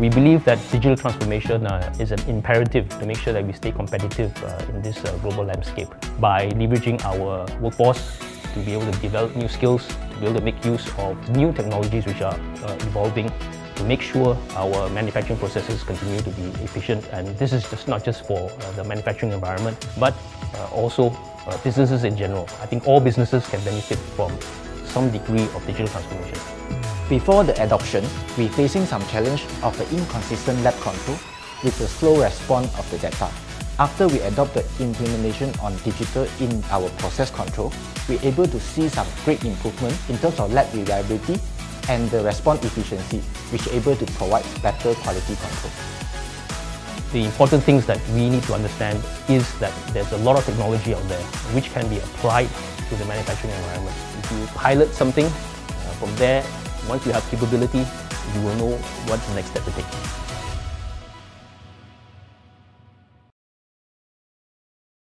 We believe that digital transformation is an imperative to make sure that we stay competitive in this global landscape by leveraging our workforce to be able to develop new skills, to be able to make use of new technologies which are evolving, to make sure our manufacturing processes continue to be efficient. And this is not just for the manufacturing environment, but also businesses in general. I think all businesses can benefit from some degree of digital transformation. Before the adoption, we're facing some challenge of the inconsistent lab control with the slow response of the data. After we adopt the implementation on digital in our process control, we're able to see some great improvement in terms of lab reliability and the response efficiency, which are able to provide better quality control. The important things that we need to understand is that there's a lot of technology out there which can be applied to the manufacturing environment. If you pilot something, from there, once you have capability, you will know what's the next step to take.